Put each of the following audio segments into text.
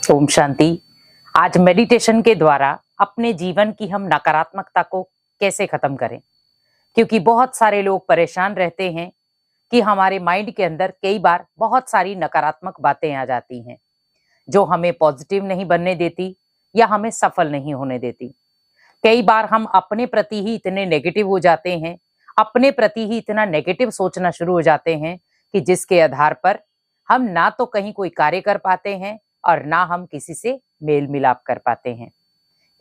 ओम शांति। आज मेडिटेशन के द्वारा अपने जीवन की हम नकारात्मकता को कैसे खत्म करें, क्योंकि बहुत सारे लोग परेशान रहते हैं कि हमारे माइंड के अंदर कई बार बहुत सारी नकारात्मक बातें आ जाती हैं जो हमें पॉजिटिव नहीं बनने देती या हमें सफल नहीं होने देती। कई बार हम अपने प्रति ही इतने नेगेटिव हो जाते हैं, अपने प्रति ही इतना नेगेटिव सोचना शुरू हो जाते हैं कि जिसके आधार पर हम ना तो कहीं कोई कार्य कर पाते हैं और ना हम किसी से मेल मिलाप कर पाते हैं।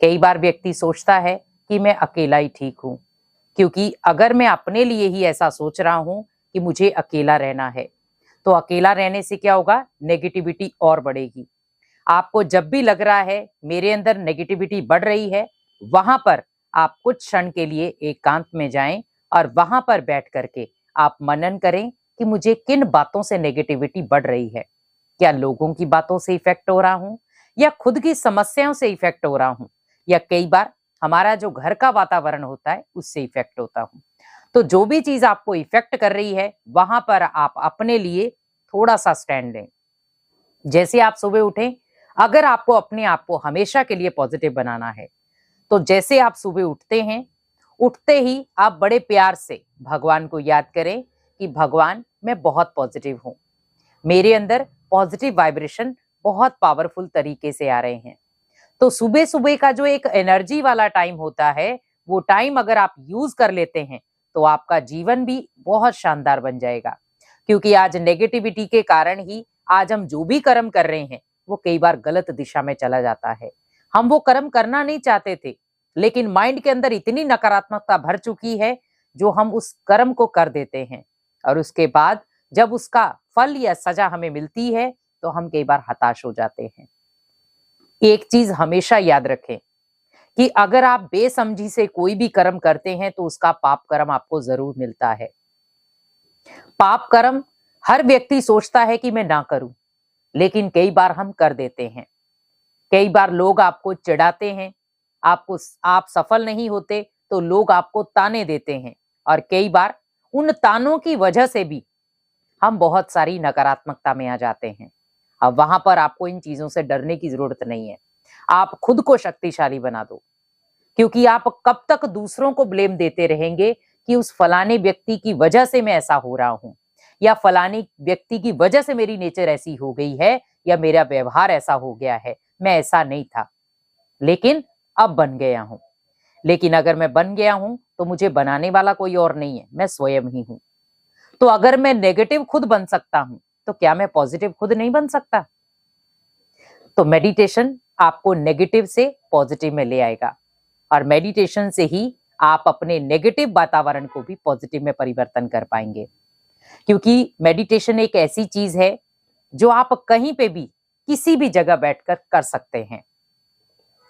कई बार व्यक्ति सोचता है कि मैं अकेला ही ठीक हूँ, क्योंकि अगर मैं अपने लिए ही ऐसा सोच रहा हूँ कि मुझे अकेला रहना है, तो अकेला रहने से क्या होगा, नेगेटिविटी और बढ़ेगी। आपको जब भी लग रहा है मेरे अंदर नेगेटिविटी बढ़ रही है, वहां पर आप कुछ क्षण के लिए एकांत में जाएं और वहां पर बैठ करके आप मनन करें कि मुझे किन बातों से नेगेटिविटी बढ़ रही है। क्या लोगों की बातों से इफेक्ट हो रहा हूं, या खुद की समस्याओं से इफेक्ट हो रहा हूं, या कई बार हमारा जो घर का वातावरण होता है उससे इफेक्ट होता हूं। तो जो भी चीज आपको इफेक्ट कर रही है, वहां पर आप अपने लिए थोड़ा सा स्टैंड लें। जैसे आप सुबह उठें, अगर आपको अपने आप को हमेशा के लिए पॉजिटिव बनाना है, तो जैसे आप सुबह उठते हैं, उठते ही आप बड़े प्यार से भगवान को याद करें कि भगवान, मैं बहुत पॉजिटिव हूँ, मेरे अंदर पॉजिटिव वाइब्रेशन बहुत पावरफुल तरीके से आ रहे हैं। तो सुबह सुबह का जो एक एनर्जी वाला टाइम होता है, वो टाइम अगर आप यूज कर लेते हैं तो आपका जीवन भी बहुत शानदार बन जाएगा। क्योंकि आज नेगेटिविटी के कारण ही आज हम जो भी कर्म कर रहे हैं वो कई बार गलत दिशा में चला जाता है। हम वो कर्म करना नहीं चाहते थे, लेकिन माइंड के अंदर इतनी नकारात्मकता भर चुकी है जो हम उस कर्म को कर देते हैं, और उसके बाद जब उसका फल या सजा हमें मिलती है तो हम कई बार हताश हो जाते हैं। एक चीज हमेशा याद रखें कि अगर आप बेसमझी से कोई भी कर्म करते हैं तो उसका पाप कर्म आपको जरूर मिलता है। पाप कर्म हर व्यक्ति सोचता है कि मैं ना करूं, लेकिन कई बार हम कर देते हैं। कई बार लोग आपको चिढ़ाते हैं, आप सफल नहीं होते तो लोग आपको ताने देते हैं, और कई बार उन तानों की वजह से भी हम बहुत सारी नकारात्मकता में आ जाते हैं। अब वहां पर आपको इन चीजों से डरने की जरूरत नहीं है। आप खुद को शक्तिशाली बना दो, क्योंकि आप कब तक दूसरों को ब्लेम देते रहेंगे कि उस फलाने व्यक्ति की वजह से मैं ऐसा हो रहा हूं, या फलाने व्यक्ति की वजह से मेरी नेचर ऐसी हो गई है, या मेरा व्यवहार ऐसा हो गया है। मैं ऐसा नहीं था, लेकिन अब बन गया हूं। लेकिन अगर मैं बन गया हूं तो मुझे बनाने वाला कोई और नहीं है, मैं स्वयं ही हूं। तो अगर मैं नेगेटिव खुद बन सकता हूं, तो क्या मैं पॉजिटिव खुद नहीं बन सकता? तो मेडिटेशन आपको नेगेटिव से पॉजिटिव में ले आएगा, और मेडिटेशन से ही आप अपने नेगेटिव वातावरण को भी पॉजिटिव में परिवर्तन कर पाएंगे। क्योंकि मेडिटेशन एक ऐसी चीज है जो आप कहीं पे भी किसी भी जगह बैठकर कर सकते हैं,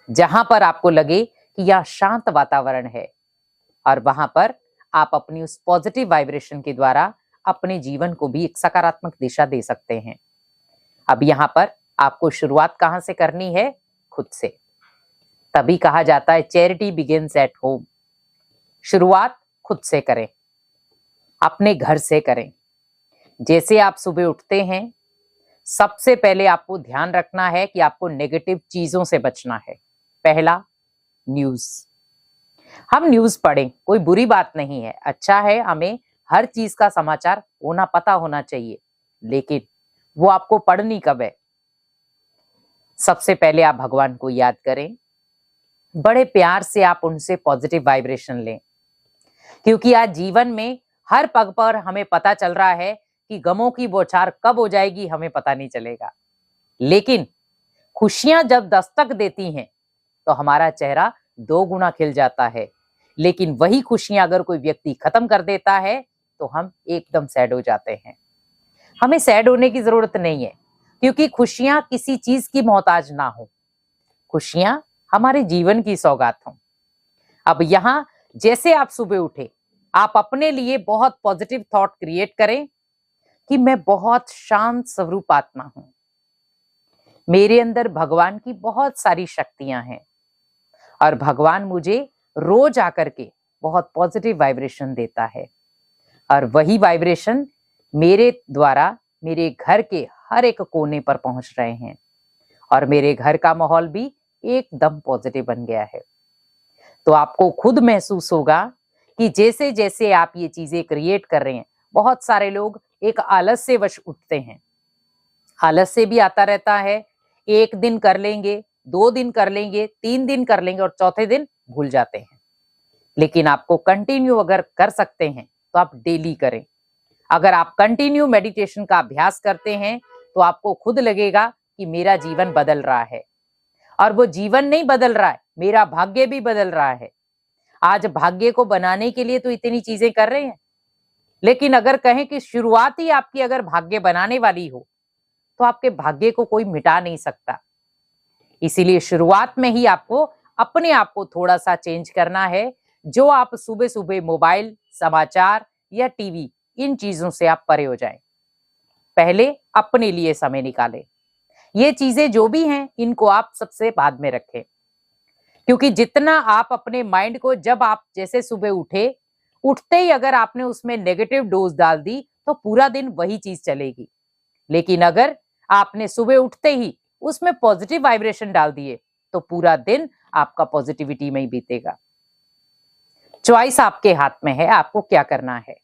जहां पर आपको लगे कि यह शांत वातावरण है, और वहां पर आप अपनी उस पॉजिटिव वाइब्रेशन के द्वारा अपने जीवन को भी एक सकारात्मक दिशा दे सकते हैं। अब यहाँ पर आपको शुरुआत कहां से करनी है? खुद से। तभी कहा जाता है चैरिटी बिगिंस एट होम। शुरुआत खुद से करें, अपने घर से करें। जैसे आप सुबह उठते हैं, सबसे पहले आपको ध्यान रखना है कि आपको नेगेटिव चीजों से बचना है। पहला, न्यूज। हम न्यूज पढ़ें, कोई बुरी बात नहीं है, अच्छा है, हमें हर चीज का समाचार पता होना चाहिए, लेकिन वो आपको पढ़नी कब है? सबसे पहले आप भगवान को याद करें, बड़े प्यार से आप उनसे पॉजिटिव वाइब्रेशन लें। क्योंकि आज जीवन में हर पग पर हमें पता चल रहा है कि गमों की बौछार कब हो जाएगी हमें पता नहीं चलेगा, लेकिन खुशियां जब दस्तक देती हैं तो हमारा चेहरा 2 गुना खिल जाता है। लेकिन वही खुशियां अगर कोई व्यक्ति खत्म कर देता है तो हम एकदम सैड हो जाते हैं। हमें सैड होने की जरूरत नहीं है, क्योंकि खुशियां किसी चीज की मोहताज ना हो, खुशियां हमारे जीवन की सौगात हों। अब यहाँ जैसे आप सुबह उठे, आप अपने लिए बहुत पॉजिटिव थॉट क्रिएट करें कि मैं बहुत शांत स्वरूप आत्मा हूं, मेरे अंदर भगवान की बहुत सारी शक्तियां हैं, और भगवान मुझे रोज आकर के बहुत पॉजिटिव वाइब्रेशन देता है, और वही वाइब्रेशन मेरे द्वारा मेरे घर के हर एक कोने पर पहुंच रहे हैं, और मेरे घर का माहौल भी एकदम पॉजिटिव बन गया है। तो आपको खुद महसूस होगा कि जैसे जैसे आप ये चीजें क्रिएट कर रहे हैं, बहुत सारे लोग एक आलस से वश उठते हैं। आलस से भी आता रहता है, एक दिन कर लेंगे, 2 दिन कर लेंगे, 3 दिन कर लेंगे और चौथे दिन भूल जाते हैं। लेकिन आपको कंटिन्यू अगर कर सकते हैं तो आप डेली करें। अगर आप कंटिन्यू मेडिटेशन का अभ्यास करते हैं तो आपको खुद लगेगा कि मेरा जीवन बदल रहा है। और वो जीवन नहीं बदल रहा है, मेरा भाग्य भी बदल रहा है। आज भाग्य को बनाने के लिए तो इतनी चीजें कर रहे हैं, लेकिन अगर कहें कि शुरुआत ही आपकी अगर भाग्य बनाने वाली हो तो आपके भाग्य को कोई मिटा नहीं सकता। इसीलिए शुरुआत में ही आपको अपने आप को थोड़ा सा चेंज करना है। जो आप सुबह सुबह मोबाइल, समाचार या टीवी, इन चीजों से आप परे हो जाएं। पहले अपने लिए समय निकालें। ये चीजें जो भी हैं इनको आप सबसे बाद में रखें, क्योंकि जितना आप अपने माइंड को, जब आप जैसे सुबह उठते ही अगर आपने उसमें नेगेटिव डोज डाल दी तो पूरा दिन वही चीज चलेगी। लेकिन अगर आपने सुबह उठते ही उसमें पॉजिटिव वाइब्रेशन डाल दिए तो पूरा दिन आपका पॉजिटिविटी में ही बीतेगा। चॉइस आपके हाथ में है, आपको क्या करना है,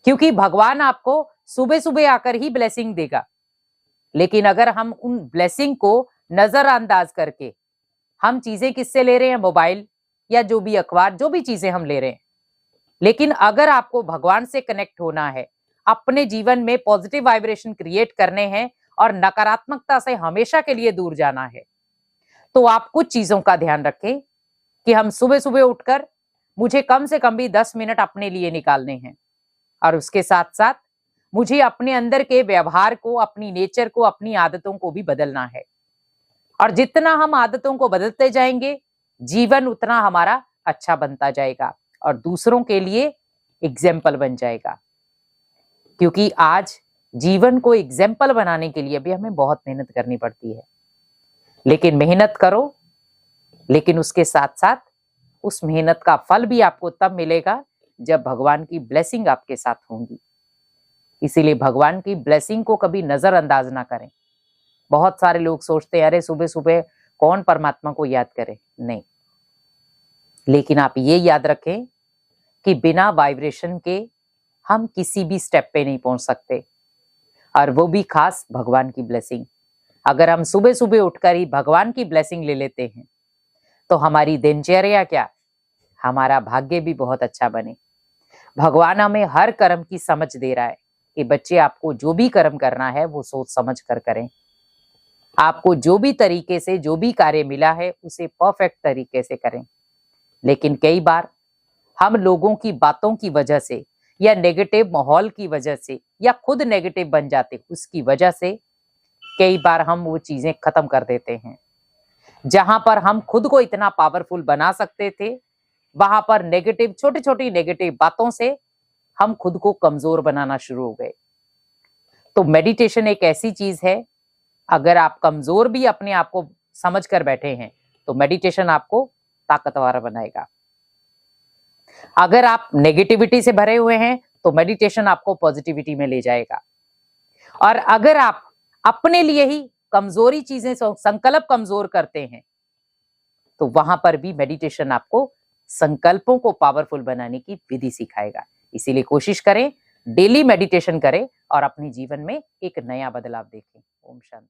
क्योंकि भगवान आपको सुबह सुबह आकर ही ब्लेसिंग देगा। लेकिन अगर हम उन ब्लेसिंग को नजरअंदाज करके हम चीजें किससे ले रहे हैं, मोबाइल या जो भी अखबार, जो भी चीजें हम ले रहे हैं। लेकिन अगर आपको भगवान से कनेक्ट होना है, अपने जीवन में पॉजिटिव वाइब्रेशन क्रिएट करने हैं और नकारात्मकता से हमेशा के लिए दूर जाना है, तो आप कुछ चीजों का ध्यान रखें कि हम सुबह सुबह उठकर मुझे कम से कम भी 10 मिनट अपने लिए निकालने हैं। और उसके साथ साथ मुझे अपने अंदर के व्यवहार को, अपनी नेचर को, अपनी आदतों को भी बदलना है। और जितना हम आदतों को बदलते जाएंगे, जीवन उतना हमारा अच्छा बनता जाएगा और दूसरों के लिए एग्जाम्पल बन जाएगा। क्योंकि आज जीवन को एग्जाम्पल बनाने के लिए भी हमें बहुत मेहनत करनी पड़ती है। लेकिन मेहनत करो, लेकिन उसके साथ साथ उस मेहनत का फल भी आपको तब मिलेगा जब भगवान की ब्लेसिंग आपके साथ होंगी। इसीलिए भगवान की ब्लेसिंग को कभी नजरअंदाज ना करें। बहुत सारे लोग सोचते हैं अरे सुबह सुबह कौन परमात्मा को याद करे, नहीं। लेकिन आप ये याद रखें कि बिना वाइब्रेशन के हम किसी भी स्टेप पे नहीं पहुंच सकते, और वो भी खास भगवान की ब्लेसिंग। अगर हम सुबह सुबह उठकर ही भगवान की ब्लेसिंग ले लेते हैं तो हमारी दिनचर्या क्या, हमारा भाग्य भी बहुत अच्छा बने। भगवान हमें हर कर्म की समझ दे रहा है कि बच्चे, आपको जो भी कर्म करना है वो सोच समझ कर करें। आपको जो भी तरीके से जो भी कार्य मिला है उसे परफेक्ट तरीके से करें। लेकिन कई बार हम लोगों की बातों की वजह से या नेगेटिव माहौल की वजह से या खुद नेगेटिव बन जाते, उसकी वजह से कई बार हम वो चीजें खत्म कर देते हैं। जहां पर हम खुद को इतना पावरफुल बना सकते थे, वहां पर नेगेटिव, छोटी छोटी नेगेटिव बातों से हम खुद को कमजोर बनाना शुरू हो गए। तो मेडिटेशन एक ऐसी चीज है, अगर आप कमजोर भी अपने आप को समझ कर बैठे हैं तो मेडिटेशन आपको ताकतवर बनाएगा। अगर आप नेगेटिविटी से भरे हुए हैं तो मेडिटेशन आपको पॉजिटिविटी में ले जाएगा। और अगर आप अपने लिए ही कमजोरी चीजें, संकल्प कमजोर करते हैं, तो वहां पर भी मेडिटेशन आपको संकल्पों को पावरफुल बनाने की विधि सिखाएगा। इसीलिए कोशिश करें, डेली मेडिटेशन करें और अपने जीवन में एक नया बदलाव देखें। ओम शांति।